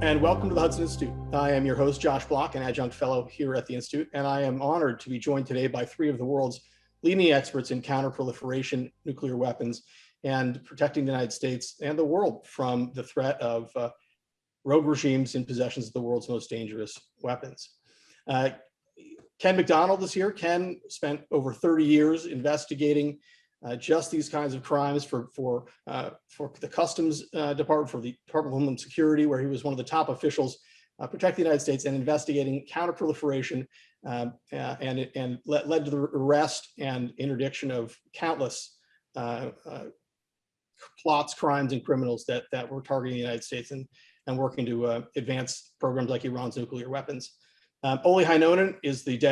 and welcome to the Hudson Institute. I am your host, Josh Block, an adjunct fellow here at the Institute, and I am honored to be joined today by three of the world's leading experts in counterproliferation, nuclear weapons, and protecting the United States and the world from the threat of rogue regimes in possession of the world's most dangerous weapons. Ken MacDonald is here. Ken spent over 30 years investigating just these kinds of crimes for the Customs Department, for the Department of Homeland Security, where he was one of the top officials protecting the United States and investigating counterproliferation, and led to the arrest and interdiction of countless plots, crimes, and criminals that were targeting the United States and working to advance programs like Iran's nuclear weapons. Olli Heinonen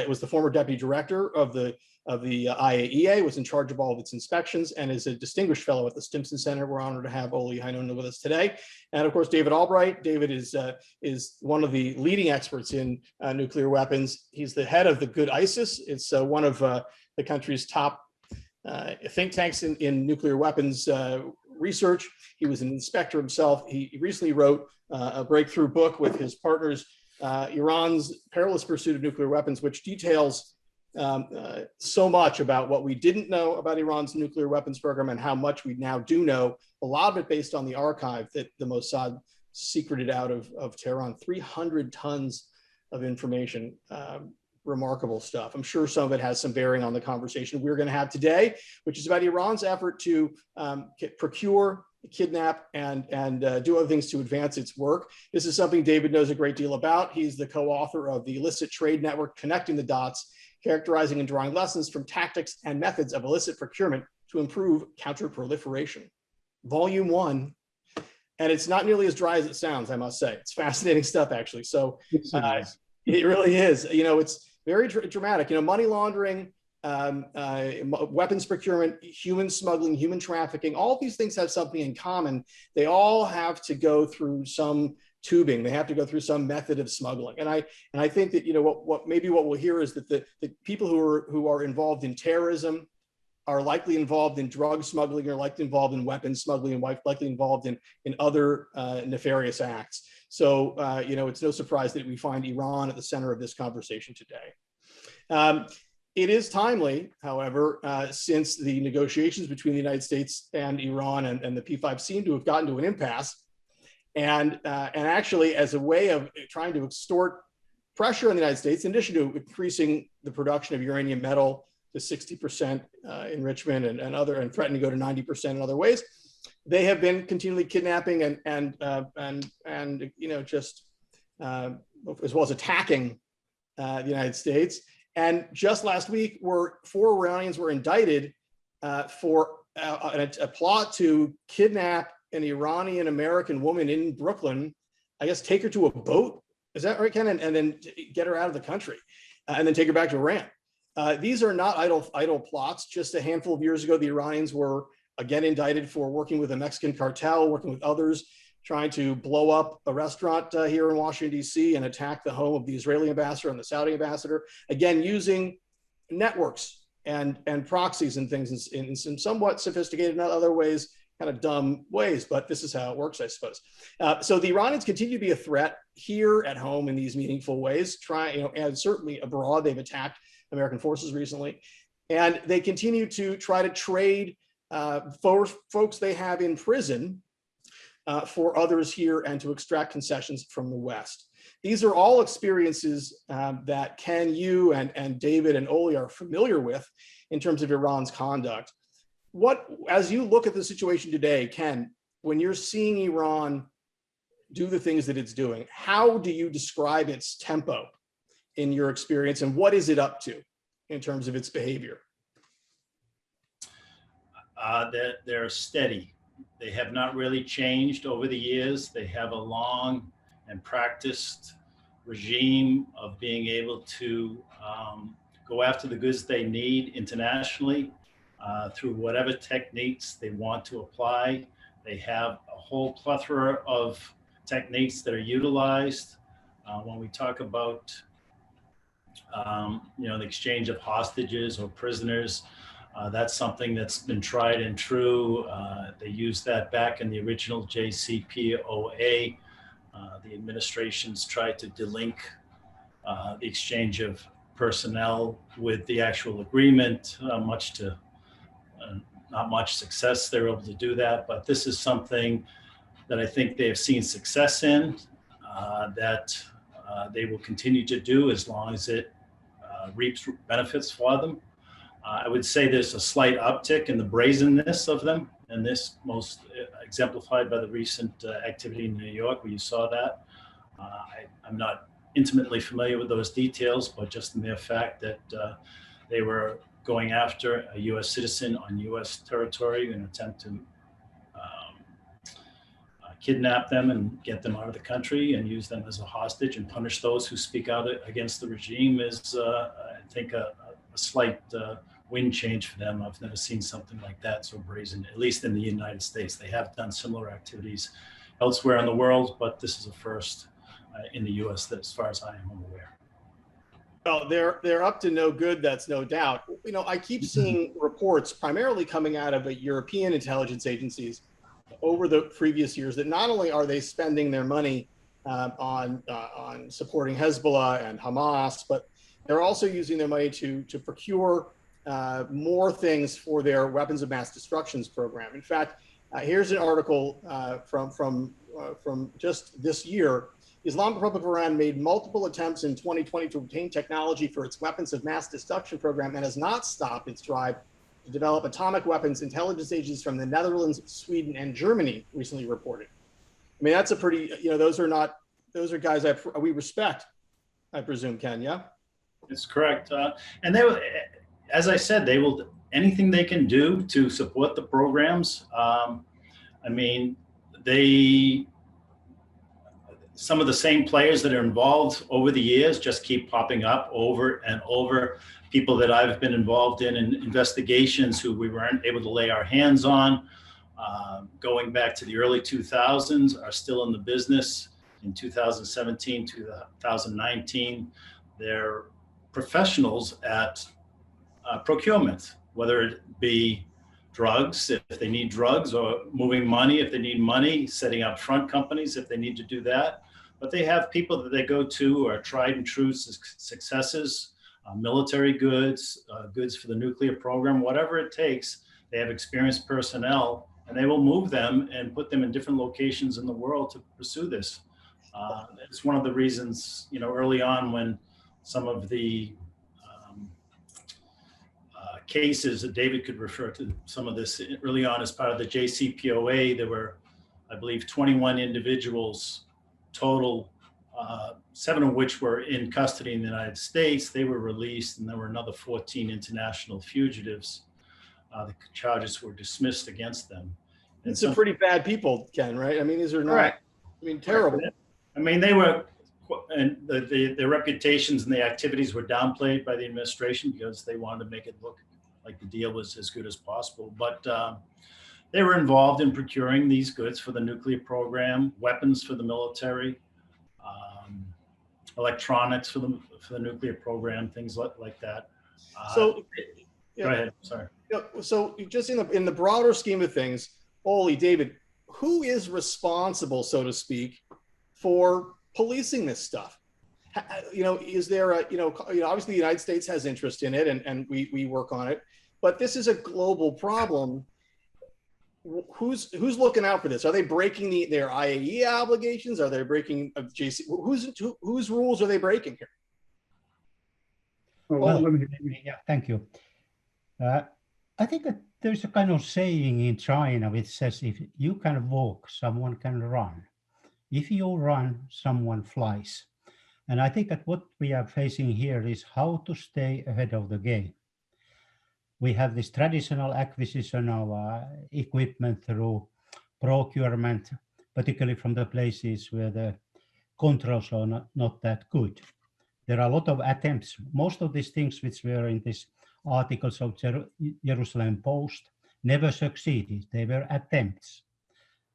was the former deputy director of the IAEA, was in charge of all of its inspections, and is a distinguished fellow at the Stimson Center. We're honored to have Olli Heinonen with us today. And of course, David Albright. David is one of the leading experts in nuclear weapons. He's the head of the Good ISIS. It's one of the country's top think tanks in nuclear weapons research. He was an inspector himself. He recently wrote a breakthrough book with his partners, Iran's Perilous Pursuit of Nuclear Weapons, which details so much about what we didn't know about Iran's nuclear weapons program and how much we now do know, a lot of it based on the archive that the Mossad secreted out of Tehran. 300 tons of information, remarkable stuff. I'm sure some of it has some bearing on the conversation we're going to have today, which is about Iran's effort to procure, kidnap, and do other things to advance its work. This is something David knows a great deal about. He's the co-author of the Illicit Trade Network, Connecting the Dots, characterizing and drawing lessons from tactics and methods of illicit procurement to improve counterproliferation. Volume 1, and it's not nearly as dry as it sounds, I must say. It's fascinating stuff, actually. So it really is. You know, it's very dramatic. You know, money laundering, weapons procurement, human smuggling, human trafficking, all of these things have something in common. They all have to go through some tubing. They have to go through some method of smuggling. And I think that, you know, what we'll hear is that the people who are involved in terrorism are likely involved in drug smuggling, are likely involved in weapons smuggling, and likely involved in other nefarious acts. So, you know, it's no surprise that we find Iran at the center of this conversation today. It is timely, however, since the negotiations between the United States and Iran and the P5 seem to have gotten to an impasse. And actually, as a way of trying to extort pressure on the United States, in addition to increasing the production of uranium metal to 60% enrichment and threatening to go to 90% in other ways, they have been continually kidnapping and you know, just as well as attacking the United States. And just last week, 4 Iranians were indicted for a plot to kidnap an Iranian American woman in Brooklyn, I guess, take her to a boat. Is that right, Ken? And then get her out of the country and then take her back to Iran. These are not idle plots. Just a handful of years ago, the Iranians were again indicted for working with a Mexican cartel, working with others, trying to blow up a restaurant here in Washington, D.C. and attack the home of the Israeli ambassador and the Saudi ambassador, again, using networks and proxies and things in some somewhat sophisticated, not other ways, kind of dumb ways, but this is how it works, I suppose. So the Iranians continue to be a threat here at home in these meaningful ways, and certainly abroad. They've attacked American forces recently, and they continue to try to trade folks they have in prison for others here and to extract concessions from the West. These are all experiences that Ken, you and David and Olli are familiar with in terms of Iran's conduct. As you look at the situation today, Ken, when you're seeing Iran do the things that it's doing, how do you describe its tempo in your experience, and what is it up to in terms of its behavior? They're steady. They have not really changed over the years. They have a long and practiced regime of being able to go after the goods they need internationally through whatever techniques they want to apply. They have a whole plethora of techniques that are utilized. When we talk about the exchange of hostages or prisoners, that's something that's been tried and true. They used that back in the original JCPOA The administrations tried to delink the exchange of personnel with the actual agreement, not much success. They were able to do that, but this is something that I think they have seen success in, that they will continue to do as long as it reaps benefits for them. I would say there's a slight uptick in the brazenness of them, and this most exemplified by the recent activity in New York, where you saw that. I'm not intimately familiar with those details, but just the mere fact that they were going after a U.S. citizen on U.S. territory in an attempt to kidnap them and get them out of the country and use them as a hostage and punish those who speak out against the regime is, I think, a slight wind change for them. I've never seen something like that so brazen, at least in the United States. They have done similar activities elsewhere in the world, but this is a first in the U.S. that, as far as I am aware. Well, they're up to no good, that's no doubt. You know, I keep seeing reports primarily coming out of European intelligence agencies over the previous years that not only are they spending their money on supporting Hezbollah and Hamas, but they're also using their money to procure more things for their weapons of mass destruction program. In fact, here's an article from just this year. The Islamic Republic of Iran made multiple attempts in 2020 to obtain technology for its weapons of mass destruction program and has not stopped its drive to develop atomic weapons. Intelligence agencies from the Netherlands, Sweden, and Germany recently reported. I mean, that's a pretty, you know, those are guys we respect, I presume, Ken, yeah? It's correct. And they will, as I said, they will, anything they can do to support the programs. I mean, some of the same players that are involved over the years just keep popping up over and over. People that I've been involved in investigations who we weren't able to lay our hands on, going back to the early 2000s, are still in the business in 2017, 2019. They're professionals at procurement, whether it be drugs, if they need drugs, or moving money, if they need money, setting up front companies, if they need to do that. But they have people that they go to who are tried and true successes, military goods, goods for the nuclear program, whatever it takes. They have experienced personnel, and they will move them and put them in different locations in the world to pursue this. It's one of the reasons, you know, early on when some of the cases that David could refer to, some of this early on as part of the JCPOA, there were, I believe, 21 individuals total, 7 of which were in custody in the United States. They were released, and there were another 14 international fugitives. The charges were dismissed against them. And some pretty bad people, Ken, right? I mean, these are not, I mean, terrible. I mean, they were, and their reputations and the activities were downplayed by the administration because they wanted to make it look like the deal was as good as possible. But they were involved in procuring these goods for the nuclear program, weapons for the military, electronics for the nuclear program, things like that. So, go ahead. Sorry. So, just in the broader scheme of things, Olli, David, who is responsible, so to speak, for policing this stuff? You know, is there a, you know, obviously the United States has interest in it, and we work on it, but this is a global problem. Who's looking out for this? Are they breaking their IAEA obligations? Are they breaking JC? Whose rules are they breaking here? Well, yeah, thank you. I think that there's a kind of saying in China which says, if you can walk, someone can run. If you run, someone flies. And I think that what we are facing here is how to stay ahead of the game. We have this traditional acquisition of equipment through procurement, particularly from the places where the controls are not that good. There are a lot of attempts. Most of these things which were in these articles of Jerusalem Post never succeeded. They were attempts.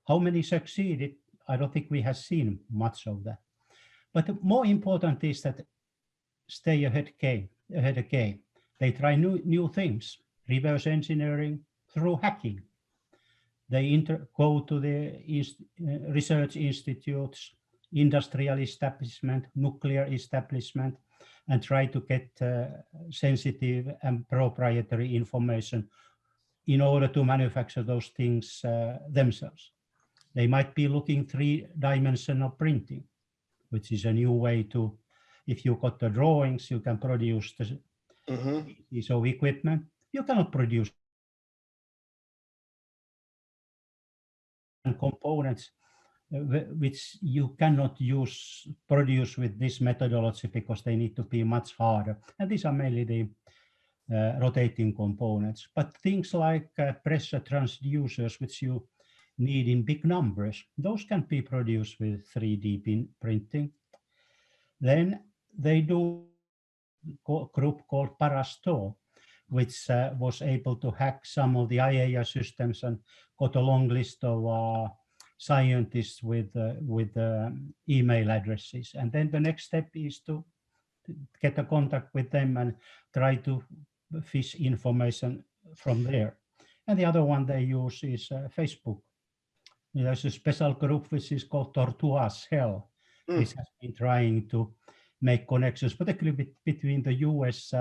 How many succeeded? I don't think we have seen much of that. But more important is that stay ahead of game. They try new things, reverse engineering through hacking. They go to the research institutes, industrial establishment, nuclear establishment, and try to get sensitive and proprietary information in order to manufacture those things themselves. They might be looking three-dimensional printing, which is a new way to, if you got the drawings, you can produce the piece of equipment. You cannot produce components which you cannot produce with this methodology because they need to be much harder. And these are mainly the rotating components. But things like pressure transducers, which you need in big numbers, those can be produced with 3D printing. Then they do a group called Parasto, which was able to hack some of the IAEA systems and got a long list of scientists with email addresses. And then the next step is to get a contact with them and try to fish information from there. And the other one they use is Facebook. There's a special group which is called Tortugas Hell, which has been trying to make connections, particularly between the US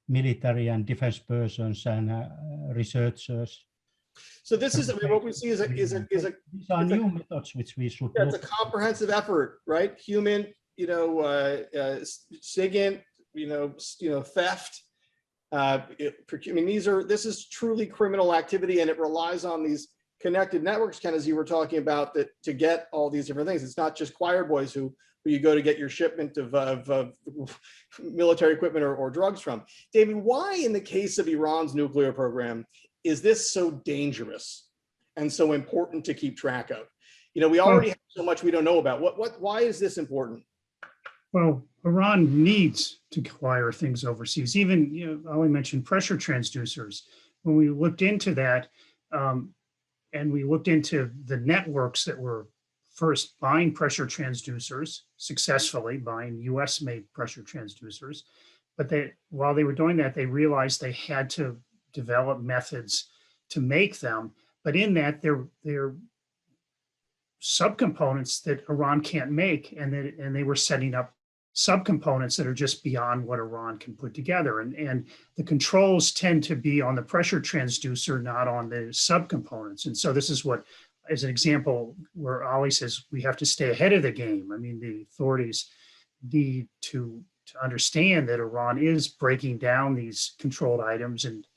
military and defense persons and researchers. So this is, I mean, what we see is these are new methods which we should. Yeah, it's a comprehensive effort, right? Human, SIGINT, theft. I mean, this is truly criminal activity, and it relies on these connected networks, Ken, as you were talking about, that to get all these different things. It's not just choir boys who you go to get your shipment of military equipment or drugs from. David, why in the case of Iran's nuclear program is this so dangerous and so important to keep track of? We already have so much we don't know about. Why is this important? Well, Iran needs to acquire things overseas. Even, Olli mentioned pressure transducers. When we looked into that, and we looked into the networks that were first buying pressure transducers, successfully buying US-made pressure transducers, but while they were doing that, they realized they had to develop methods to make them. But in that, they're subcomponents that Iran can't make, and they were setting up subcomponents that are just beyond what Iran can put together. And the controls tend to be on the pressure transducer, not on the subcomponents. And so this is what, as an example, where Olli says we have to stay ahead of the game. I mean, the authorities need to understand that Iran is breaking down these controlled items, and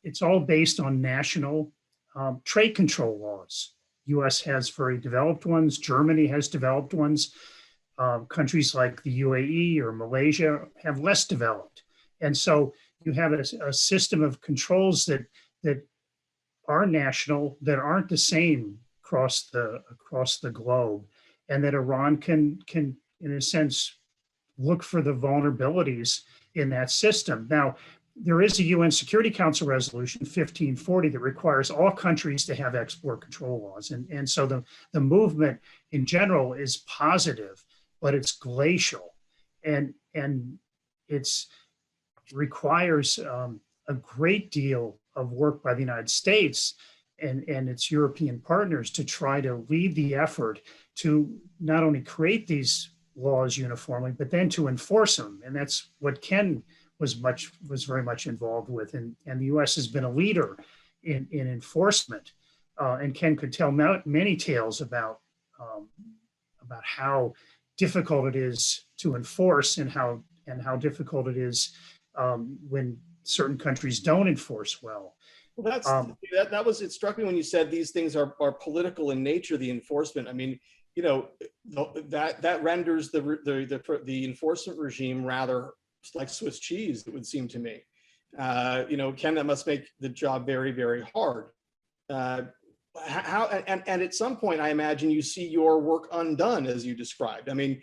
it's all based on national trade control laws. US has very developed ones. Germany has developed ones. Countries like the UAE or Malaysia have less developed. And so you have a system of controls that are national, that aren't the same across the globe, and that Iran can in a sense look for the vulnerabilities in that system. Now, there is a UN Security Council resolution 1540 that requires all countries to have export control laws. And so the movement in general is positive, but it's glacial, and it's requires a great deal of work by the United States and its European partners to try to lead the effort to not only create these laws uniformly, but then to enforce them. And that's what Ken was very much involved with, and the U.S. has been a leader in enforcement. And Ken could tell many tales about how difficult it is to enforce, and how difficult it is when certain countries don't enforce well. Well, it struck me when you said these things are political in nature, the enforcement. I mean, that renders the enforcement regime rather like Swiss cheese, it would seem to me. Ken, that must make the job very, very hard. And at some point, I imagine you see your work undone, as you described. I mean,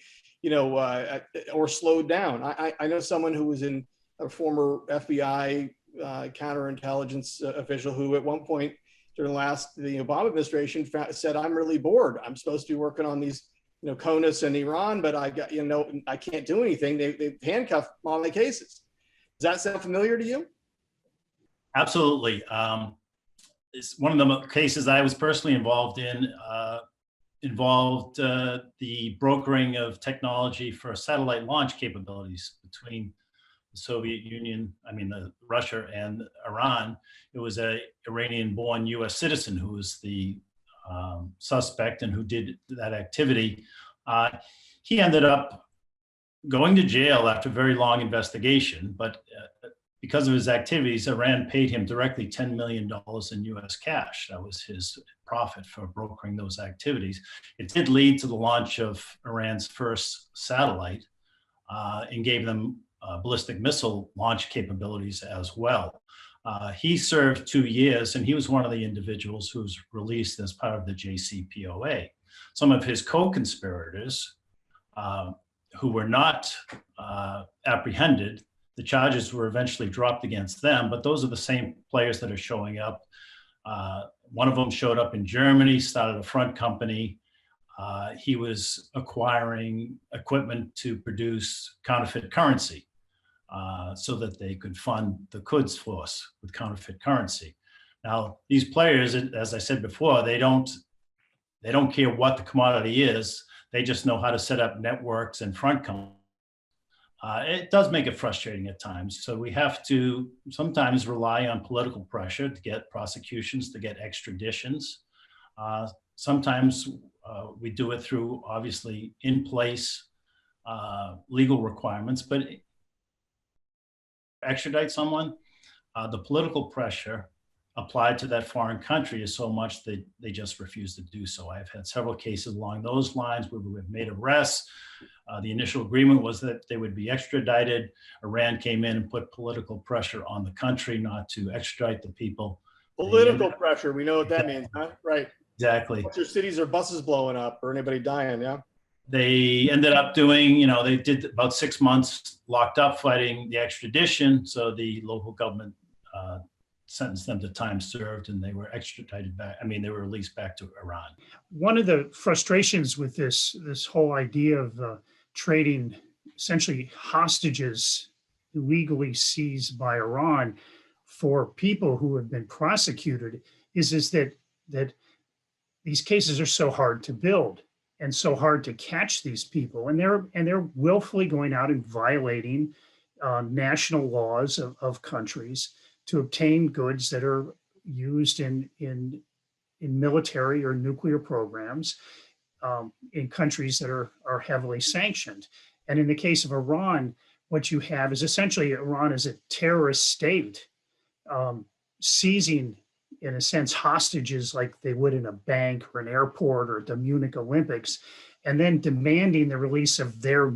or slowed down. I know someone who was in a former FBI counterintelligence official who, at one point during the Obama administration, said, "I'm really bored. I'm supposed to be working on these, CONUS and Iran, but I can't do anything. They handcuff all my cases." Does that sound familiar to you? Absolutely. It's one of the cases I was personally involved in. involved the brokering of technology for satellite launch capabilities between the Soviet Union, Russia and Iran. It was a Iranian-born US citizen who was the suspect and who did that activity. He ended up going to jail after a very long investigation, but because of his activities, Iran paid him directly $10 million in US cash. That was his profit for brokering those activities. It did lead to the launch of Iran's first satellite and gave them ballistic missile launch capabilities as well. He served 2 years, and he was one of the individuals who was released as part of the JCPOA. Some of his co-conspirators who were not apprehended, the charges were eventually dropped against them, but those are the same players that are showing up. One of them showed up in Germany, started a front company. He was acquiring equipment to produce counterfeit currency so that they could fund the Quds force with counterfeit currency. Now, these players, as I said before, they don't care what the commodity is. They just know how to set up networks and front companies. It does make it frustrating at times. So we have to sometimes rely on political pressure to get prosecutions, to get extraditions. Sometimes we do it through obviously in place legal requirements, but extradite someone, the political pressure applied to that foreign country is so much that they just refuse to do so. I've had several cases along those lines where we've made arrests. The initial agreement was that they would be extradited. Iran came in and put political pressure on the country not to extradite the people. Political pressure, we know what that means, huh? Right. Exactly. What's your cities or buses blowing up or anybody dying, yeah? They ended up doing, they did about 6 months locked up fighting the extradition. So the local government sentenced them to time served and they were extradited back. They were released back to Iran. One of the frustrations with this whole idea of trading essentially hostages illegally seized by Iran for people who have been prosecuted is that these cases are so hard to build and so hard to catch these people, and they're willfully going out and violating national laws of countries to obtain goods that are used in military or nuclear programs in countries that are heavily sanctioned. And in the case of Iran, what you have is essentially Iran is a terrorist state, seizing, in a sense, hostages like they would in a bank or an airport or the Munich Olympics, and then demanding the release of their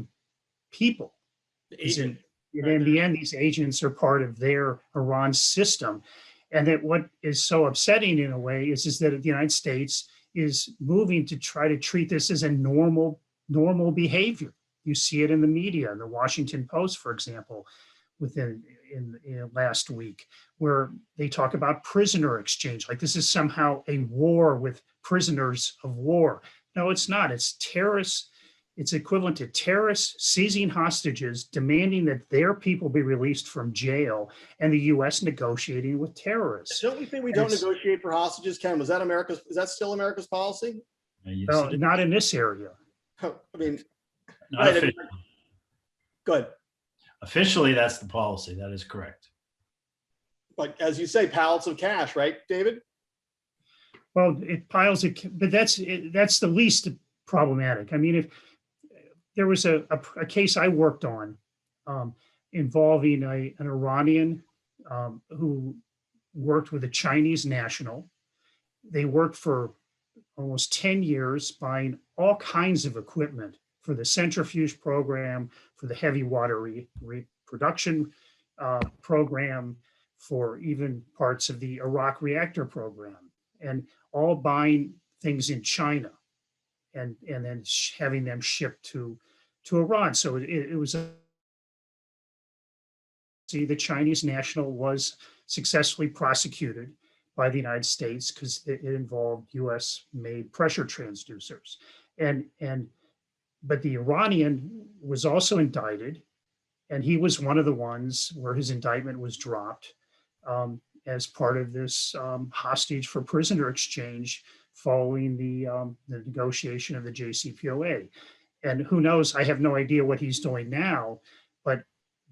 people. In the end, these agents are part of their Iran system. And that what is so upsetting in a way is that the United States is moving to try to treat this as a normal behavior. You see it in the media, in the Washington Post, for example, in last week, where they talk about prisoner exchange, like this is somehow a war with prisoners of war. No, it's not. It's terrorists. It's equivalent to terrorists seizing hostages, demanding that their people be released from jail, and the U.S. negotiating with terrorists. Don't we think we don't negotiate for hostages, Ken? Is that still America's policy? Well, not in this area. Not right, officially. Good. Officially, that's the policy. That is correct. But as you say, pallets of cash, right, David? Well, it piles of, but that's the least problematic. If there was a case I worked on involving an Iranian who worked with a Chinese national. They worked for almost 10 years buying all kinds of equipment for the centrifuge program, for the heavy water reproduction program, for even parts of the Iraq reactor program, and all buying things in China and then having them shipped to Iran. So it was the Chinese national was successfully prosecuted by the United States because it involved US made pressure transducers. But the Iranian was also indicted, and he was one of the ones where his indictment was dropped as part of this hostage for prisoner exchange following the negotiation of the JCPOA. And who knows, I have no idea what he's doing now,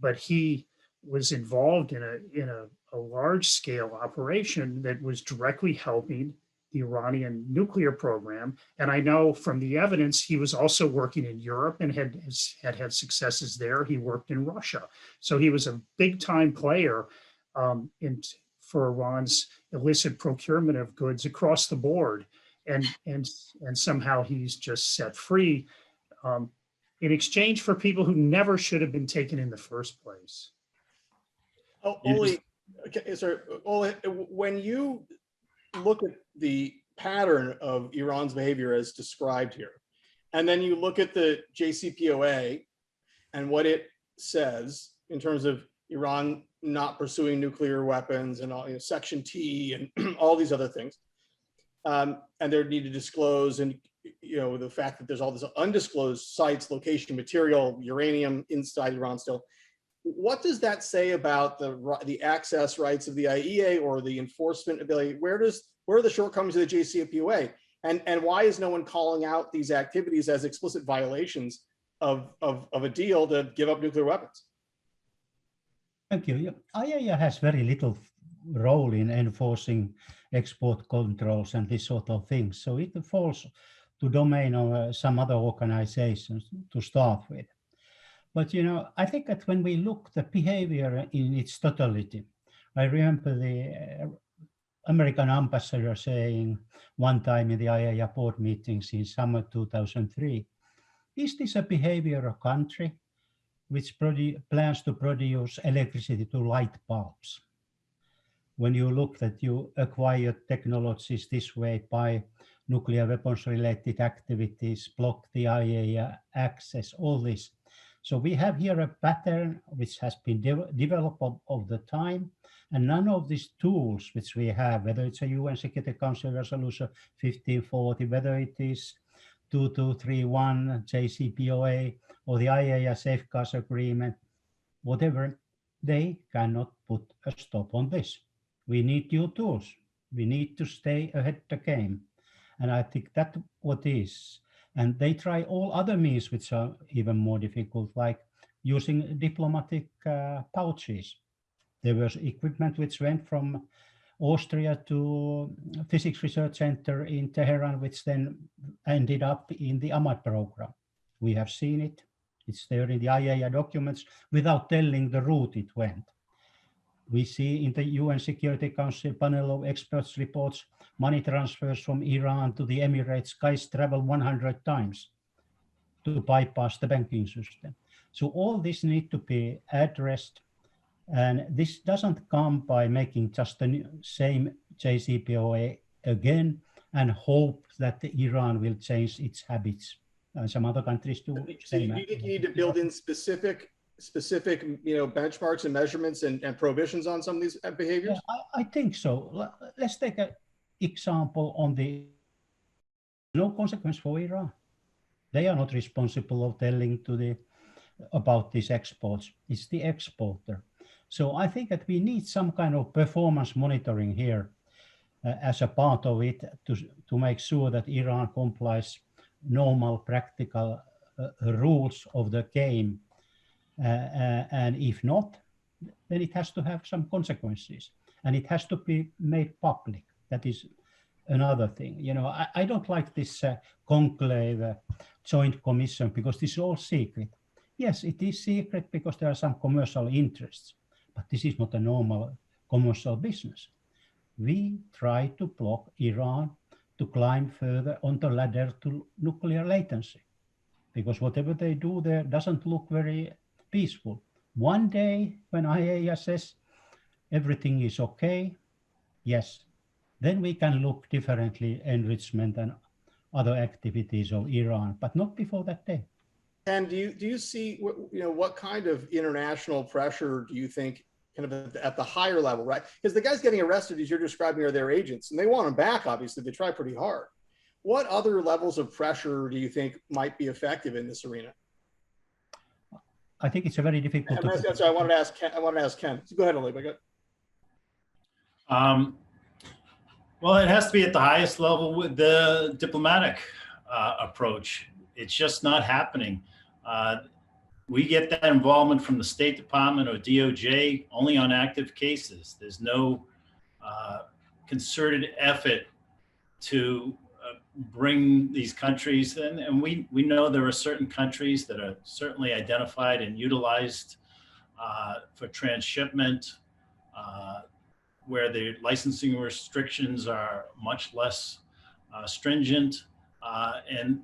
but he was involved in a large scale operation that was directly helping the Iranian nuclear program. And I know from the evidence, he was also working in Europe and had successes there. He worked in Russia. So he was a big time player for Iran's illicit procurement of goods across the board. And somehow he's just set free in exchange for people who never should have been taken in the first place. Oh, Olli, okay, sorry, Olli, when you look at the pattern of Iran's behavior as described here, and then you look at the JCPOA and what it says in terms of Iran not pursuing nuclear weapons and all, Section T and all these other things, and they need to disclose, and the fact that there's all this undisclosed sites, location, material, uranium inside Iran still. What does that say about the access rights of the IAEA or the enforcement ability? Where are the shortcomings of the JCPOA? And why is no one calling out these activities as explicit violations of a deal to give up nuclear weapons? Thank you. IAEA has very little role in enforcing export controls and this sort of things. So it falls to domain of some other organizations to start with. But I think that when we look the behavior in its totality, I remember the American ambassador saying one time in the IAEA board meetings in summer 2003, is this a behavior of a country which plans to produce electricity to light bulbs? When you look that you acquire technologies this way by nuclear weapons related activities, block the IAEA access, all this. So we have here a pattern which has been developed over the time, and none of these tools which we have, whether it's a UN Security Council Resolution 1540, whether it is 2231, JCPOA, or the IAEA Safeguards Agreement, whatever, they cannot put a stop on this. We need new tools. We need to stay ahead of the game. And I think that's what is. And they try all other means which are even more difficult, like using diplomatic pouches. There was equipment which went from Austria to Physics Research Center in Tehran, which then ended up in the Ahmad program. We have seen it. It's there in the IAEA documents without telling the route it went. We see in the UN Security Council panel of experts reports money transfers from Iran to the Emirates, guys travel 100 times to bypass the banking system. So all this need to be addressed. And this doesn't come by making just the same JCPOA again and hope that Iran will change its habits. And some other countries do. So you think you need to build in specific benchmarks and measurements and prohibitions on some of these behaviors? Yeah, I think so. Let's take an example on the no consequence for Iran. They are not responsible of telling about these exports. It's the exporter. So I think that we need some kind of performance monitoring here as a part of it to make sure that Iran complies normal practical rules of the game. And if not, then it has to have some consequences and it has to be made public. That is another thing. I don't like this conclave joint commission because this is all secret. Yes, it is secret because there are some commercial interests, but this is not a normal commercial business. We try to block Iran to climb further on the ladder to nuclear latency because whatever they do there doesn't look very peaceful. One day when IAEA says everything is okay, yes, then we can look differently enrichment and other activities of Iran, but not before that day. And do you see what kind of international pressure do you think kind of at the higher level, right? Because the guys getting arrested, as you're describing, are their agents, and they want them back. Obviously, they try pretty hard. What other levels of pressure do you think might be effective in this arena? I think it's a very difficult. That's what I wanted to ask Ken. Go ahead, Olli. Well, it has to be at the highest level with the diplomatic approach. It's just not happening. We get that involvement from the State Department or DOJ only on active cases. There's no concerted effort to bring these countries in. And we know there are certain countries that are certainly identified and utilized for transshipment, where the licensing restrictions are much less stringent. And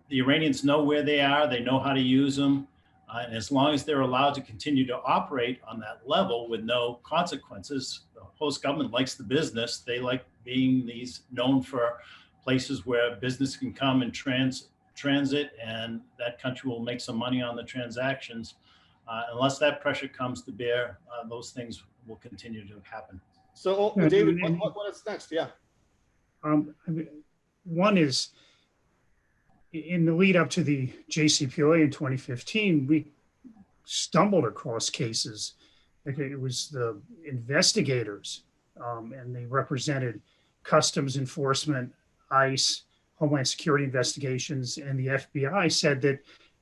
the Iranians know where they are, they know how to use them. And as long as they're allowed to continue to operate on that level with no consequences, the host government likes the business. They like being known for places where business can come and transit, and that country will make some money on the transactions. Unless that pressure comes to bear, those things will continue to happen. So, David, what is next? Yeah. One is, in the lead up to the JCPOA in 2015, we stumbled across cases. It was the investigators, and they represented Customs Enforcement, ICE, Homeland Security investigations, and the FBI said that,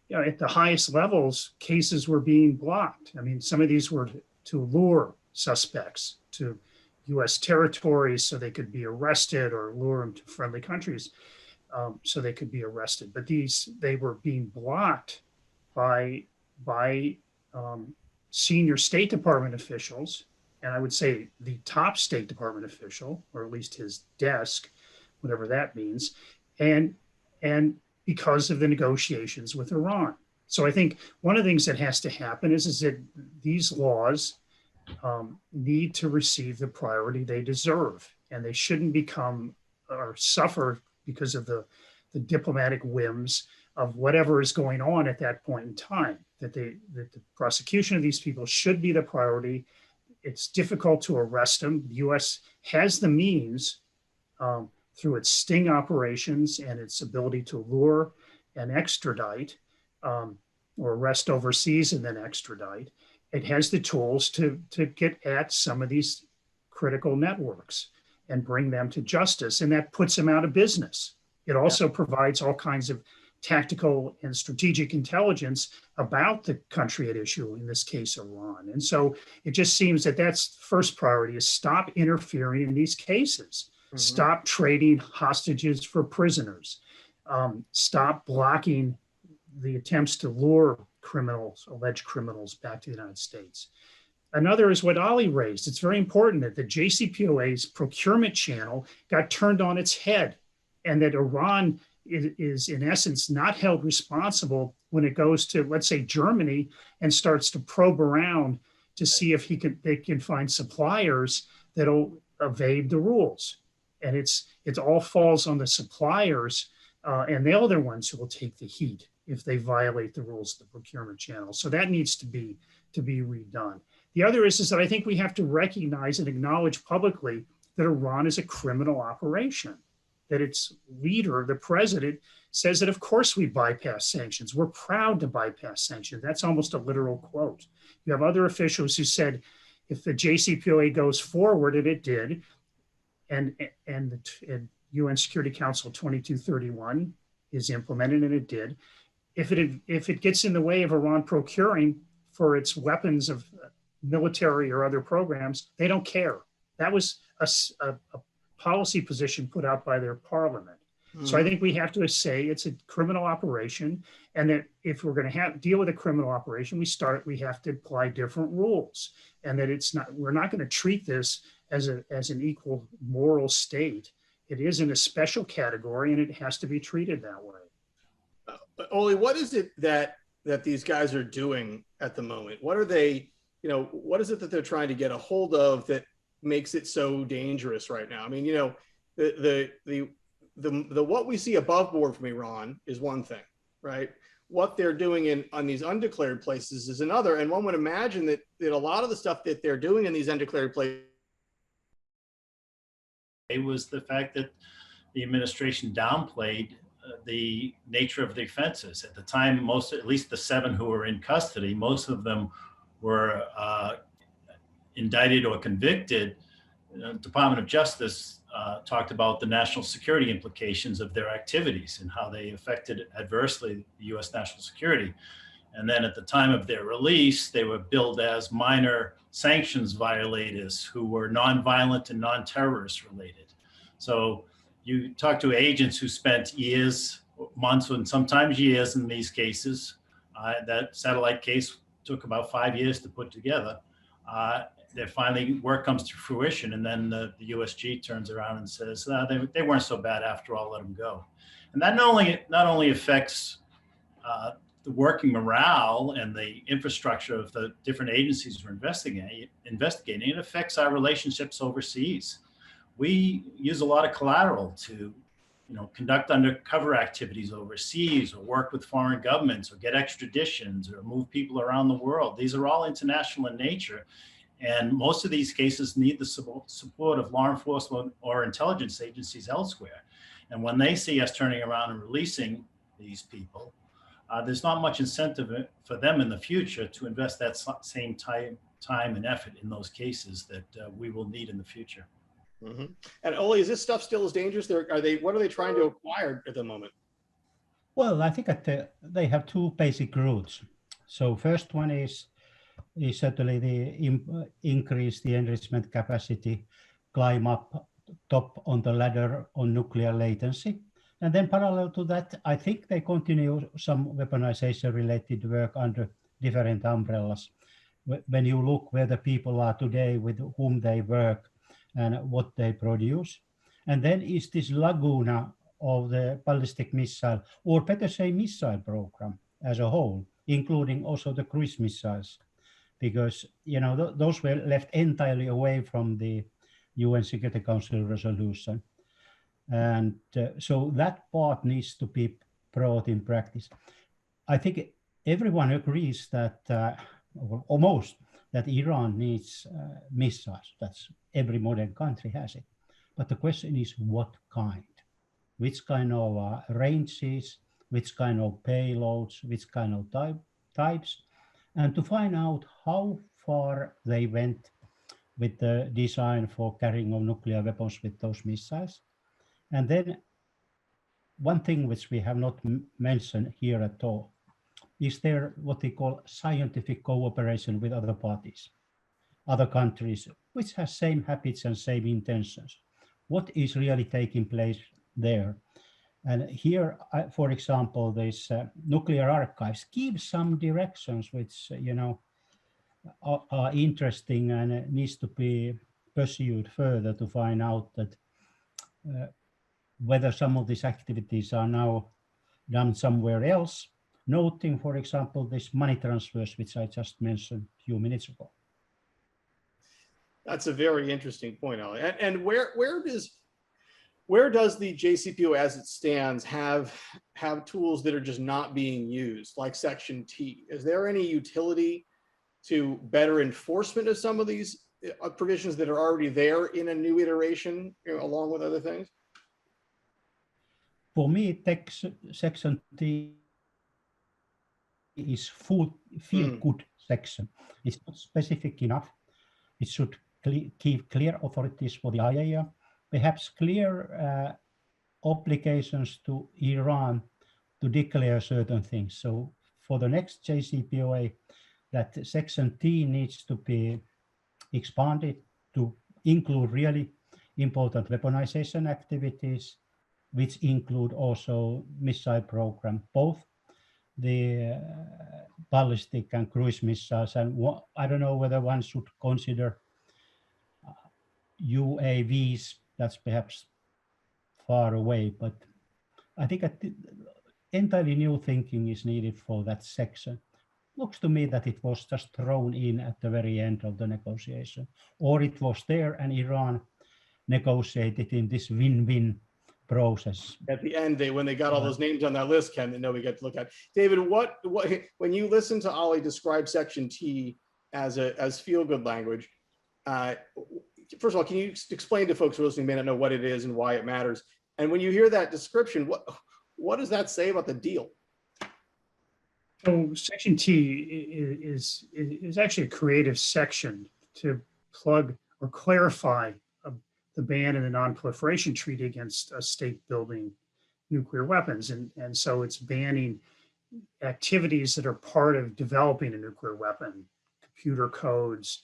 you know, at the highest levels, cases were being blocked. I mean, some of these were to lure suspects to US territories so they could be arrested, or lure them to friendly countries so they could be arrested. But they were being blocked by senior State Department officials, and I would say the top State Department official, or at least his desk, whatever that means, and because of the negotiations with Iran. So I think one of the things that has to happen is that these laws need to receive the priority they deserve, and they shouldn't become or suffer because of the diplomatic whims of whatever is going on at that point in time. That the prosecution of these people should be the priority. It's difficult to arrest them. The U.S. has the means through its sting operations and its ability to lure and extradite, or arrest overseas and then extradite. It has the tools to get at some of these critical networks and bring them to justice, and that puts them out of business. It also provides all kinds of tactical and strategic intelligence about the country at issue, in this case, Iran. And so it just seems that that's first priority, is stop interfering in these cases. Mm-hmm. Stop trading hostages for prisoners. Stop blocking the attempts to lure criminals, alleged criminals, back to the United States. Another is what Olli raised. It's very important that the JCPOA's procurement channel got turned on its head, and that Iran is in essence not held responsible when it goes to, let's say, Germany and starts to probe around to see if they can find suppliers that'll evade the rules. And it all falls on the suppliers, and they're the ones who will take the heat if they violate the rules of the procurement channel. So that needs to be redone. The other is that I think we have to recognize and acknowledge publicly that Iran is a criminal operation, that its leader, the president, says that of course we bypass sanctions. We're proud to bypass sanctions. That's almost a literal quote. You have other officials who said if the JCPOA goes forward, and it did, and UN Security Council 2231 is implemented, and it did, if it gets in the way of Iran procuring for its weapons of military or other programs, they don't care. That was a policy position put out by their parliament. Mm-hmm. So I think we have to say it's a criminal operation, and that if we're going to deal with a criminal operation, we have to apply different rules, and that we're not going to treat this as an equal moral state. It is in a special category, and it has to be treated that way. But Olli, what is it that these guys are doing at the moment? What are they, what is it that they're trying to get a hold of that makes it so dangerous right now? I mean, the what we see above board from Iran is one thing, right? What they're doing on these undeclared places is another. And one would imagine that a lot of the stuff that they're doing in these undeclared places. It was the fact that the administration downplayed the nature of the offenses. At the time, at least the 7 who were in custody, most of them were indicted or convicted. The Department of Justice talked about the national security implications of their activities and how they affected adversely the U.S. national security. And then at the time of their release, they were billed as minor sanctions violators who were nonviolent and non-terrorist related. So you talk to agents who spent years, months, and sometimes years in these cases. That satellite case took about 5 years to put together. There finally work comes to fruition, and then the USG turns around and says, they weren't so bad after all, let them go. And that not only affects the working morale and the infrastructure of the different agencies we're investigating, it affects our relationships overseas. We use a lot of collateral to, conduct undercover activities overseas, or work with foreign governments, or get extraditions, or move people around the world. These are all international in nature. And most of these cases need the support of law enforcement or intelligence agencies elsewhere. And when they see us turning around and releasing these people, there's not much incentive for them in the future to invest that same time and effort in those cases that we will need in the future. Mm-hmm. And Olli, is this stuff still as dangerous? What are they trying to acquire at the moment? Well, I think that they have two basic routes. So first one is certainly the increase the enrichment capacity, climb up top on the ladder on nuclear latency. And then parallel to that, I think they continue some weaponization related work under different umbrellas. When you look where the people are today, with whom they work and what they produce. And then is this laguna of the ballistic missile, or better say missile program as a whole, including also the cruise missiles, because those were left entirely away from the UN Security Council resolution. And so that part needs to be brought in practice. I think everyone agrees that, or almost, that Iran needs missiles. That's every modern country has it. But the question is what kind? Which kind of ranges, which kind of payloads, which kind of types, and to find out how far they went with the design for carrying of nuclear weapons with those missiles. And then one thing which we have not mentioned here at all is there what they call scientific cooperation with other parties, other countries, which has same habits and same intentions. What is really taking place there? And here, for example, this nuclear archives give some directions which, are interesting and needs to be pursued further to find out that whether some of these activities are now done somewhere else, noting, for example, this money transfers, which I just mentioned a few minutes ago. That's a very interesting point, Olli. And where does the JCPOA as it stands have tools that are just not being used, like Section T? Is there any utility to better enforcement of some of these provisions that are already there in a new iteration, along with other things? For me, Section T is feel-good section. It's not specific enough. It should give clear authorities for the IAEA, perhaps clear obligations to Iran to declare certain things. So for the next JCPOA, that Section T needs to be expanded to include really important weaponization activities, which include also missile program, both the ballistic and cruise missiles. And I don't know whether one should consider UAVs, that's perhaps far away, but I think entirely new thinking is needed for that section. Looks to me that it was just thrown in at the very end of the negotiation, or it was there and Iran negotiated in this win-win process. At the end, when they got all those names on that list, Ken, that nobody got to look at. David, what when you listen to Olli describe Section T as feel-good language, first of all, can you explain to folks who are listening may not know what it is and why it matters? And when you hear that description, what does that say about the deal? So Section T is actually a creative section to plug or clarify the ban and the non-proliferation treaty against a state building nuclear weapons. And so it's banning activities that are part of developing a nuclear weapon, computer codes,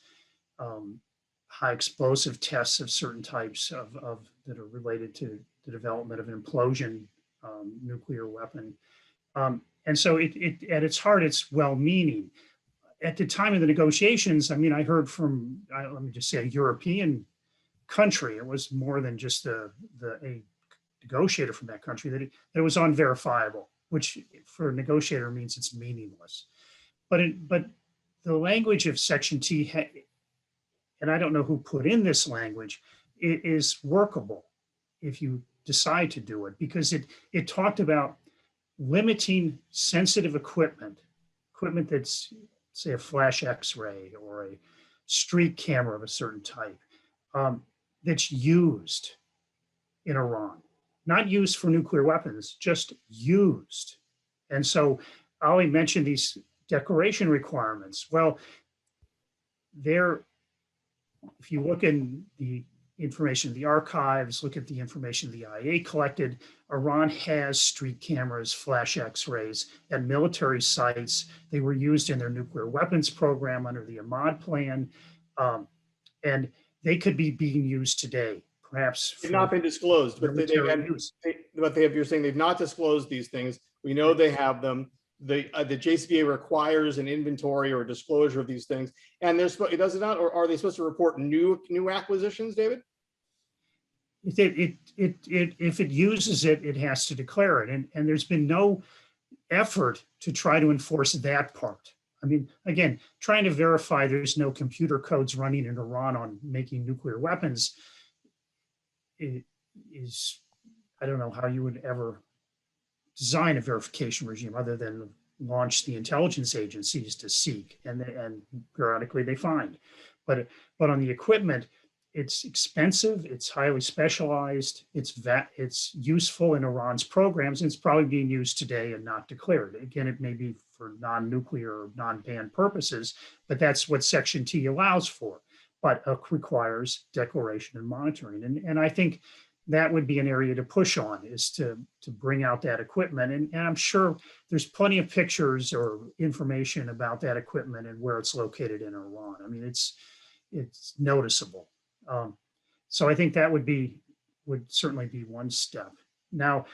high explosive tests of certain types of that are related to the development of an implosion nuclear weapon. And so it at its heart, it's well-meaning. At the time of the negotiations, I mean, I heard from, let me just say, a European country. It was more than just a negotiator from that country, that it was unverifiable, which for a negotiator means it's meaningless. But the language of Section T, and I don't know who put in this language, it is workable if you decide to do it, because it talked about limiting sensitive equipment that's, say, a flash X-ray or a street camera of a certain type, that's used in Iran, not used for nuclear weapons, just used. And so Olli mentioned these declaration requirements. Well, if you look in the information in the archives, look at the information the IAEA collected, Iran has street cameras, flash X-rays at military sites. They were used in their nuclear weapons program under the Ahmad plan, and they could be being used today, perhaps. They've not been disclosed, but you're saying they've not disclosed these things. We know they have them. The JCPOA requires an inventory or disclosure of these things, and does it not, or are they supposed to report new acquisitions, David? If it uses it, it has to declare it, and there's been no effort to try to enforce that part. I mean, again, trying to verify there's no computer codes running in Iran on making nuclear weapons is, I don't know how you would ever design a verification regime other than launch the intelligence agencies to seek, and periodically they find. But on the equipment, it's expensive, it's highly specialized, it's useful in Iran's programs, and it's probably being used today and not declared. Again, it may be for non-nuclear or non-banned purposes, but that's what Section T allows for, but requires declaration and monitoring. And I think that would be an area to push on, is to bring out that equipment. And I'm sure there's plenty of pictures or information about that equipment and where it's located in Iran. I mean, it's noticeable. So I think that would certainly be one step. Now,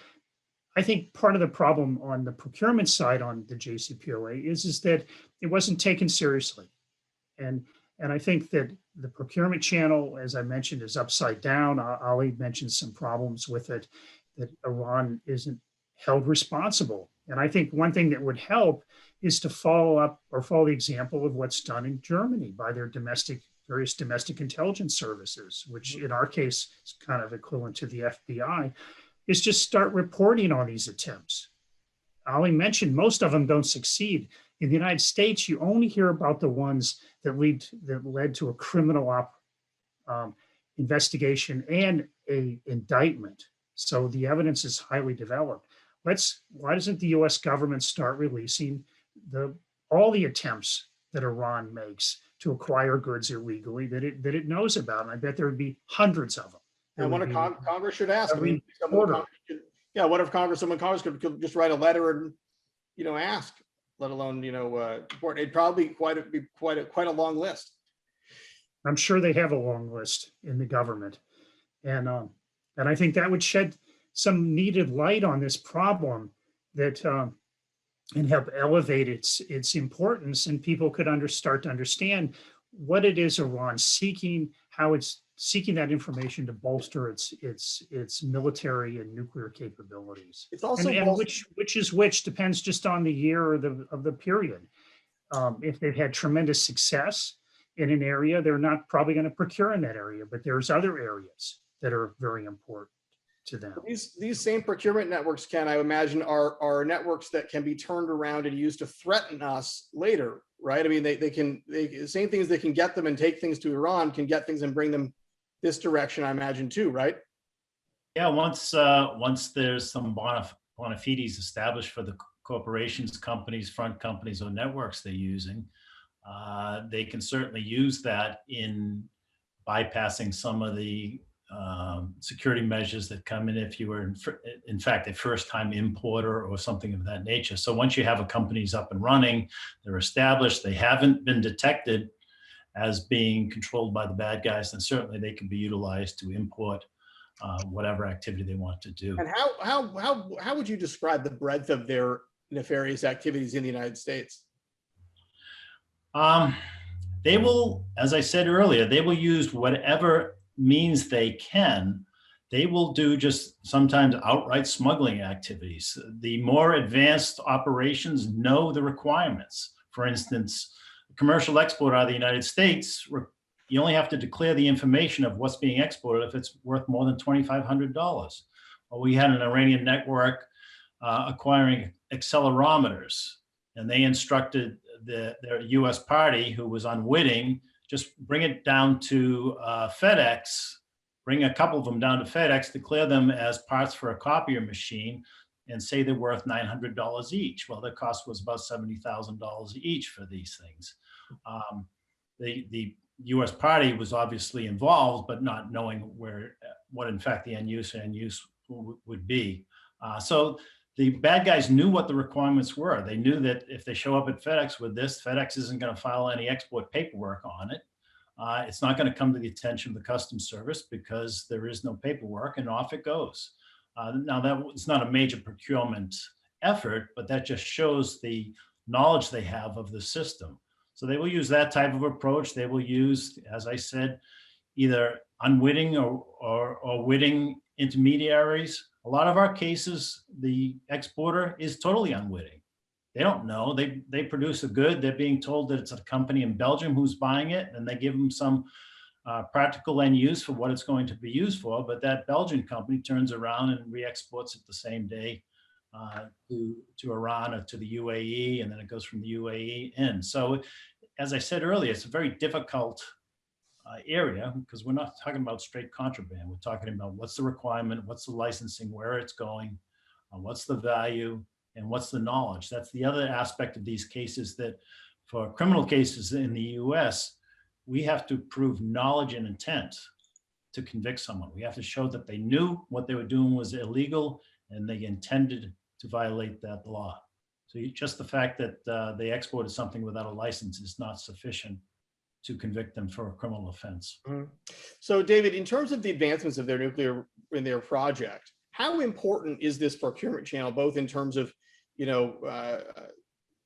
I think part of the problem on the procurement side on the JCPOA is that it wasn't taken seriously. And I think that the procurement channel, as I mentioned, is upside down. Olli mentioned some problems with it, that Iran isn't held responsible. And I think one thing that would help is to follow the example of what's done in Germany by their various domestic intelligence services, which in our case is kind of equivalent to the FBI, is just start reporting on these attempts. Olli mentioned most of them don't succeed. In the United States, you only hear about the ones that led to a criminal investigation and an indictment. So the evidence is highly developed. Why doesn't the US government start releasing all the attempts that Iran makes to acquire goods illegally that it knows about? And I bet there would be hundreds of them. And what Congress should ask. What if Congress could just write a letter and, ask, let alone, report? It'd probably be quite a long list. I'm sure they have a long list in the government. And I think that would shed some needed light on this problem that and help elevate its importance, and people could start to understand what it is Iran's seeking, how it's seeking that information to bolster its military and nuclear capabilities. It's also which is which depends just on the year of the period. If they've had tremendous success in an area, they're not probably going to procure in that area, but there's other areas that are very important to them. These same procurement networks, Ken, I imagine, are networks that can be turned around and used to threaten us later, right? I mean, the same things they can get them and take things to Iran can get things and bring them this direction, I imagine, too, right? Yeah, once there's some bona fides established for the corporations, companies, front companies, or networks they're using, they can certainly use that in bypassing some of the security measures that come in if you were, in fact, a first-time importer or something of that nature. So once you have a company's up and running, they're established, they haven't been detected as being controlled by the bad guys, then certainly they can be utilized to import whatever activity they want to do. And how would you describe the breadth of their nefarious activities in the United States? They will, as I said earlier, they will use whatever means they can. They will do just sometimes outright smuggling activities. The more advanced operations know the requirements. For instance, commercial export out of the United States, you only have to declare the information of what's being exported if it's worth more than $2,500. Well, we had an Iranian network acquiring accelerometers, and they instructed their US party, who was unwitting, just bring it down to FedEx, bring a couple of them down to FedEx, declare them as parts for a copier machine, and say they're worth $900 each. Well, the cost was about $70,000 each for these things. The US party was obviously involved, but not knowing what in fact the end use would be. So the bad guys knew what the requirements were. They knew that if they show up at FedEx with this, FedEx isn't going to file any export paperwork on it. It's not going to come to the attention of the Customs Service because there is no paperwork, and off it goes. Now, that was not a major procurement effort, but that just shows the knowledge they have of the system. So they will use that type of approach. They will use, as I said, either unwitting or witting intermediaries. A lot of our cases, the exporter is totally unwitting. They don't know. They produce a good. They're being told that it's a company in Belgium who's buying it, and they give them some practical end use for what it's going to be used for. But that Belgian company turns around and re-exports it the same day to Iran or to the UAE, and then it goes from the UAE in. So, as I said earlier, it's a very difficult area because we're not talking about straight contraband. We're talking about what's the requirement, what's the licensing, where it's going, what's the value, and what's the knowledge. That's the other aspect of these cases, that for criminal cases in the US, we have to prove knowledge and intent to convict someone. We have to show that they knew what they were doing was illegal and they intended to violate that law. So just the fact that they exported something without a license is not sufficient to convict them for a criminal offense. Mm-hmm. So David, in terms of the advancements of their project, how important is this procurement channel, both in terms of,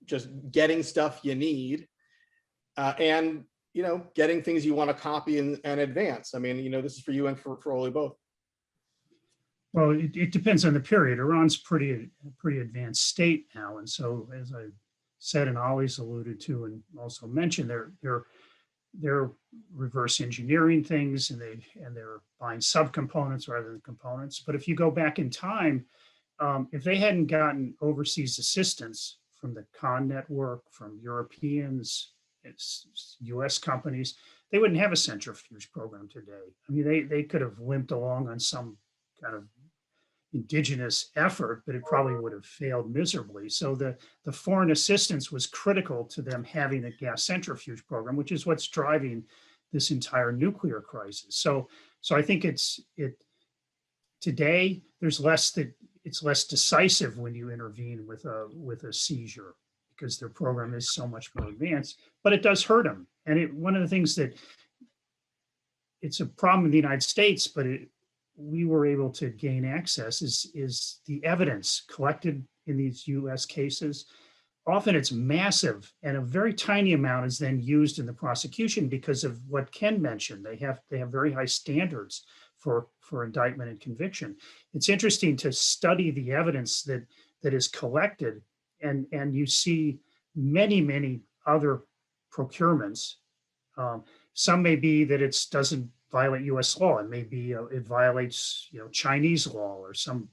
just getting stuff you need and, getting things you want to copy and advance? I mean, this is for you and for Olli both. Well, it depends on the period. Iran's pretty advanced state now. And so, as I said, and Olli's alluded to and also mentioned, they're reverse engineering things, and they're buying subcomponents rather than components. But if you go back in time, if they hadn't gotten overseas assistance from the Con network, from Europeans, US companies, they wouldn't have a centrifuge program today. I mean, they could have limped along on some kind of indigenous effort, but it probably would have failed miserably. So the foreign assistance was critical to them having a gas centrifuge program, which is what's driving this entire nuclear crisis. So I think today it's less decisive when you intervene with a seizure, because their program is so much more advanced, but it does hurt them. And one of the things that it's a problem in the United States, but we were able to gain access is the evidence collected in these US cases. Often it's massive, and a very tiny amount is then used in the prosecution because of what Ken mentioned. They have very high standards for indictment and conviction. It's interesting to study the evidence that is collected, and you see many other procurements. Some may be that it doesn't violate U.S. law. It may be it violates Chinese law or some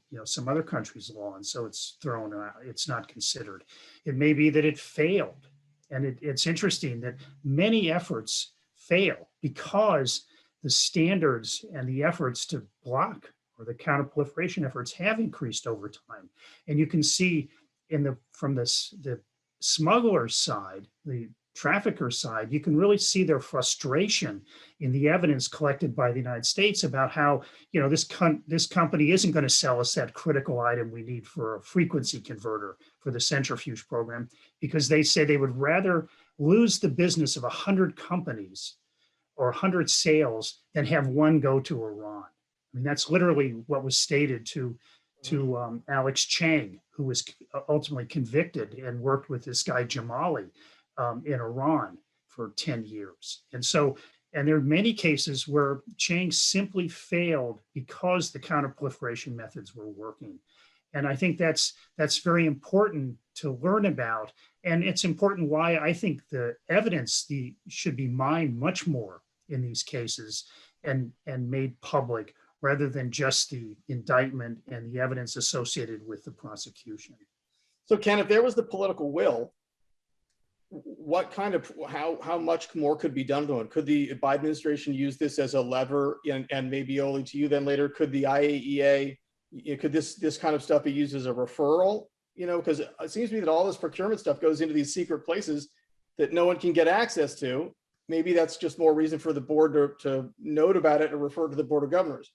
other country's law, and so it's thrown out. It's not considered. It may be that it failed, and it's interesting that many efforts fail because the standards and the efforts to block, or the counterproliferation efforts, have increased over time. And you can see from the smuggler's side, the trafficker side, you can really see their frustration in the evidence collected by the United States about how, you know, this company isn't going to sell us that critical item we need for a frequency converter for the centrifuge program, because they say they would rather lose the business of 100 companies or 100 sales than have one go to Iran. I mean, that's literally what was stated to Alex Chang, who was ultimately convicted and worked with this guy Jamali in Iran for 10 years. And so, and there are many cases where Chang simply failed because the counterproliferation methods were working. And I think that's very important to learn about. And it's important why I think the evidence should be mined much more in these cases and made public, rather than just the indictment and the evidence associated with the prosecution. So Ken, if there was the political will, what kind of, how much more could be done to it? Could the Biden administration use this as a lever, and maybe Olli, to you then later, could the IAEA, could this kind of stuff be used as a referral? You know, because it seems to me that all this procurement stuff goes into these secret places that no one can get access to. Maybe that's just more reason for the board to note about it and refer to the Board of Governors.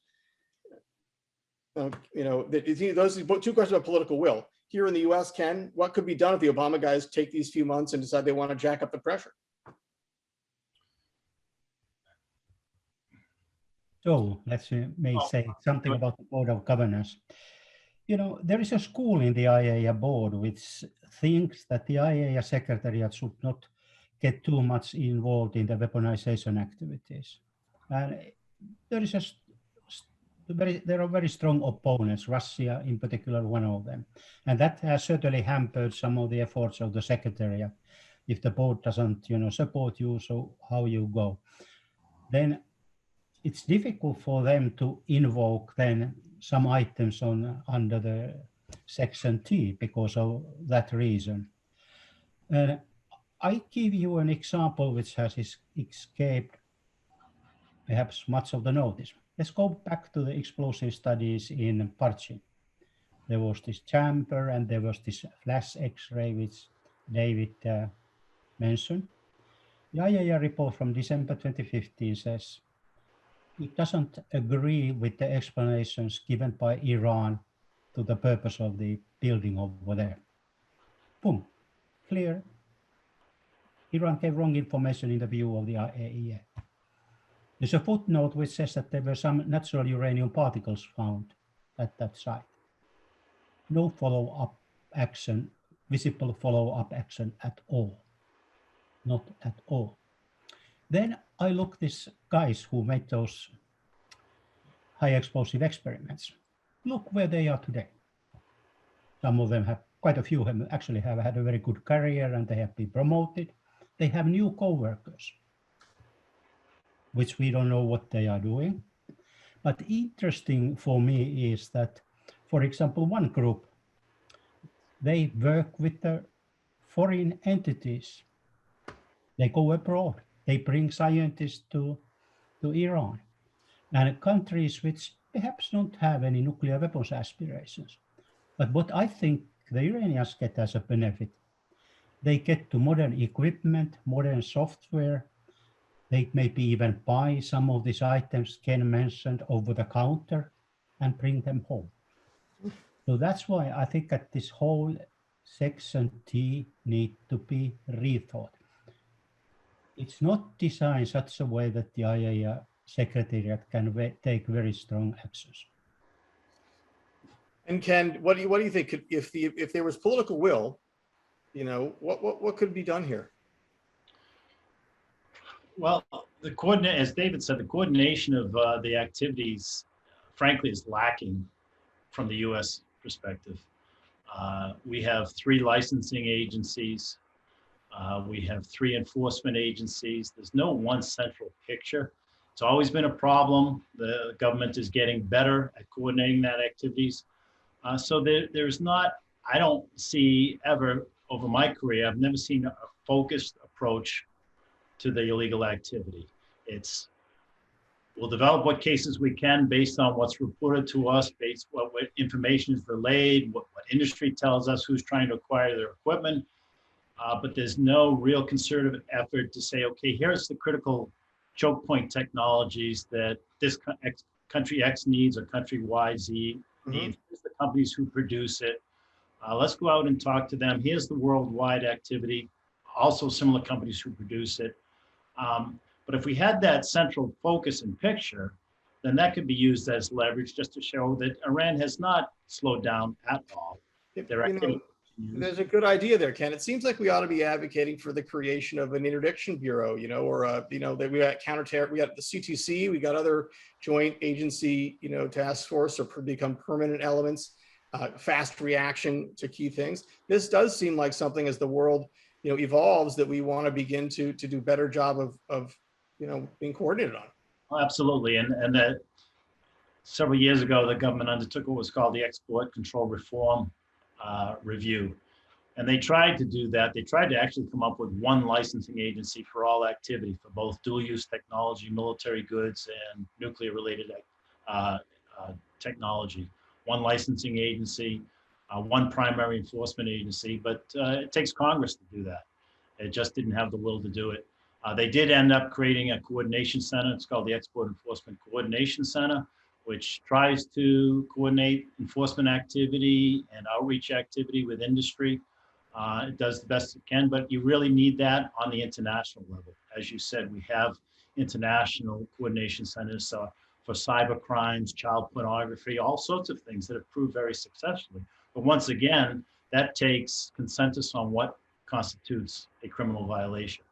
You know, those are two questions about political will. Here in the US, Ken, what could be done if the Obama guys take these few months and decide they want to jack up the pressure? So let's may say something about the Board of Governors. You know, there is a school in the IAEA board which thinks that the IAEA secretariat should not get too much involved in the weaponization activities. And there are very strong opponents, Russia in particular, one of them. And that has certainly hampered some of the efforts of the secretariat. If the board doesn't, you know, support you, so how you go? Then it's difficult for them to invoke then some items under the Section T because of that reason. I give you an example which has escaped perhaps much of the notice. Let's go back to the explosive studies in Parchin. There was this chamber and there was this flash X-ray which David mentioned. The IAEA report from December 2015 says it doesn't agree with the explanations given by Iran to the purpose of the building over there. Boom, clear. Iran gave wrong information in the view of the IAEA. There's a footnote which says that there were some natural uranium particles found at that site. No follow-up action, visible follow-up action at all. Not at all. Then I look these guys who made those high explosive experiments. Look where they are today. Some of them have, quite a few actually have had a very good career and they have been promoted. They have new co-workers, which we don't know what they are doing. But interesting for me is that, for example, one group, they work with the foreign entities. They go abroad. They bring scientists to Iran and countries which perhaps don't have any nuclear weapons aspirations. But what I think the Iranians get as a benefit, they get to modern equipment, modern software. They maybe even buy some of these items Ken mentioned over the counter and bring them home. So that's why I think that this whole Section T need to be rethought. It's not designed such a way that the IAEA Secretariat can take very strong actions. And Ken, what do you think? If there was political will, you know, what could be done here? Well, as David said, the coordination of the activities, frankly, is lacking from the U.S. perspective. We have 3 licensing agencies. We have 3 enforcement agencies. There's no one central picture. It's always been a problem. The government is getting better at coordinating that activities. So there's not, I don't see ever over my career, I've never seen a focused approach to the illegal activity. We'll develop what cases we can based on what's reported to us, based on what information is relayed, what industry tells us, who's trying to acquire their equipment. but there's no real concerted effort to say, okay, here's the critical choke point technologies that this country X needs or country Y, Z needs. Here's the companies who produce it. Let's go out and talk to them. Here's the worldwide activity, also similar companies who produce it. But if we had that central focus and picture, then that could be used as leverage just to show that Iran has not slowed down at all. Their activity There's a good idea there, Ken. It seems like we ought to be advocating for the creation of an interdiction bureau, or that we got counterterror, we got the CTC, we got other joint agency, task force or become permanent elements, fast reaction to key things. This does seem like something as the world, evolves that we want to begin to do better job of being coordinated on. Oh, absolutely, and that several years ago, the government undertook what was called the Export Control Reform Review. And they tried to do that. They tried to actually come up with one licensing agency for all activity for both dual use technology, military goods, and nuclear related technology. One licensing agency, one primary enforcement agency, but it takes Congress to do that. It just didn't have the will to do it. They did end up creating a coordination center. It's called the Export Enforcement Coordination Center, which tries to coordinate enforcement activity and outreach activity with industry. It does the best it can, but you really need that on the international level. As you said, we have international coordination centers for cyber crimes, child pornography, all sorts of things that have proved very successfully. But once again, that takes consensus on what constitutes a criminal violation.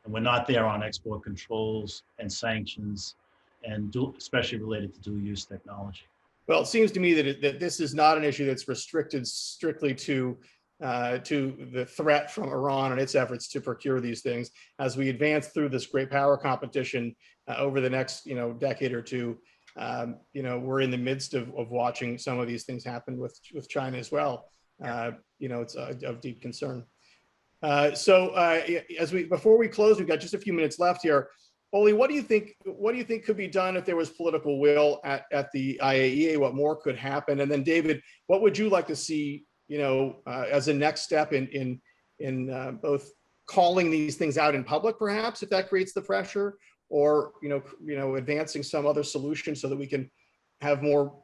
And we're not there on export controls and sanctions, and especially related to dual-use technology. Well, it seems to me that this is not an issue that's restricted strictly to the threat from Iran and its efforts to procure these things. As we advance through this great power competition over the next decade or two, we're in the midst of watching some of these things happen with China as well. It's of deep concern. Before we close, we've got just a few minutes left here. Olli, what do you think could be done if there was political will at the IAEA? What more could happen? And then, David, what would you like to see, as a next step in both calling these things out in public, perhaps, if that creates the pressure, or advancing some other solution so that we can have more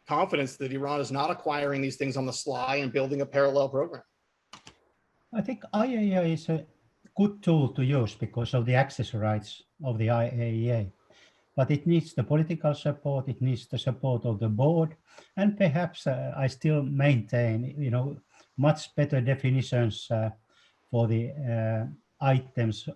confidence that Iran is not acquiring these things on the sly and building a parallel program? I think IAEA is a good tool to use because of the access rights of the IAEA, but it needs the political support, it needs the support of the board, and perhaps I still maintain, much better definitions for the items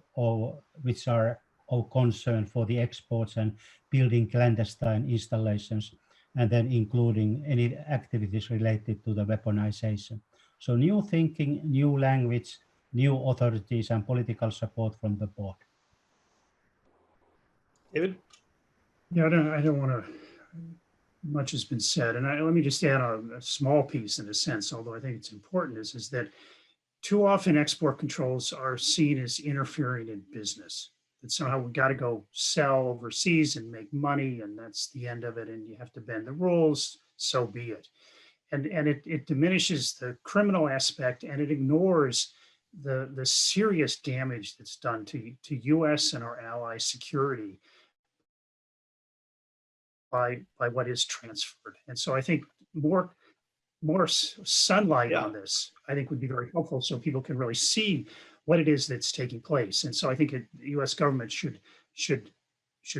which are of concern for the exports and building clandestine installations, and then including any activities related to the weaponization. So new thinking, new language, new authorities, and political support from the board. David? Yeah, I don't want to, much has been said. And let me just add a small piece in a sense, although I think it's important, is that too often export controls are seen as interfering in business. That somehow we've got to go sell overseas and make money, and that's the end of it, and you have to bend the rules, so be it. And it diminishes the criminal aspect, and it ignores the serious damage that's done to US and our allies' security by what is transferred. And so I think more sunlight on this, I think, would be very helpful, so people can really see what it is that's taking place. And so I think the US government should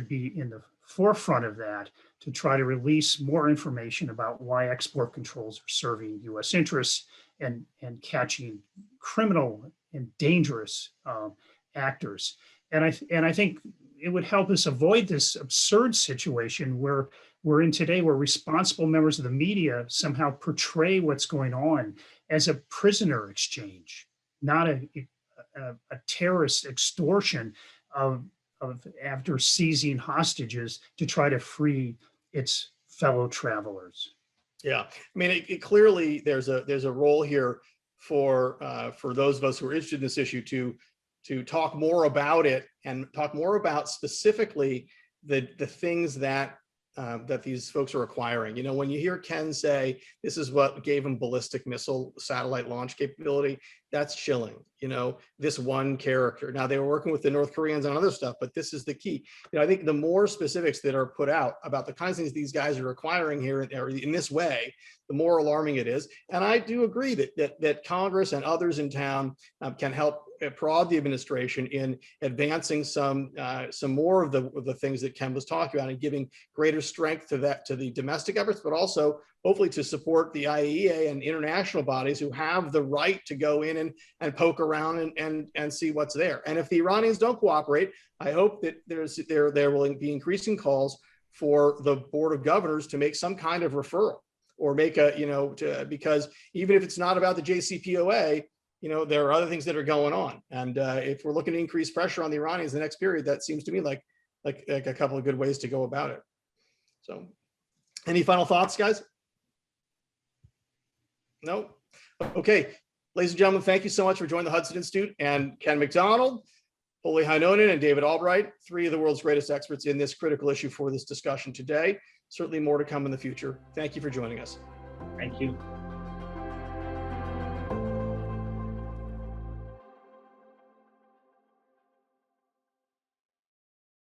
be in the forefront of that, to try to release more information about why export controls are serving US interests and catching criminal and dangerous actors. And I think it would help us avoid this absurd situation where we're in today, where responsible members of the media somehow portray what's going on as a prisoner exchange, not a terrorist extortion of after seizing hostages to try to free its fellow travelers. Yeah, I mean, it clearly there's a role here for those of us who are interested in this issue to talk more about it and talk more about specifically the things that that these folks are acquiring. You know, when you hear Ken say this is what gave him ballistic missile satellite launch capability, that's chilling. You know, this one character. Now they were working with the North Koreans on other stuff, but this is the key. You know, I think the more specifics that are put out about the kinds of things these guys are acquiring here in this way, the more alarming it is. And I do agree that Congress and others in town can help prod the administration in advancing some more of the things that Ken was talking about and giving greater strength to the domestic efforts, but also hopefully to support the IAEA and international bodies who have the right to go in and poke around and see what's there. And if the Iranians don't cooperate, I hope that there will be increasing calls for the Board of Governors to make some kind of referral or make because even if it's not about the JCPOA, you know, there are other things that are going on. And if we're looking to increase pressure on the Iranians in the next period, that seems to me like a couple of good ways to go about it. So any final thoughts, guys? No? Okay. Ladies and gentlemen, thank you so much for joining the Hudson Institute and Ken MacDonald, Olli Heinonen, and David Albright, three of the world's greatest experts in this critical issue for this discussion today. Certainly more to come in the future. Thank you for joining us. Thank you.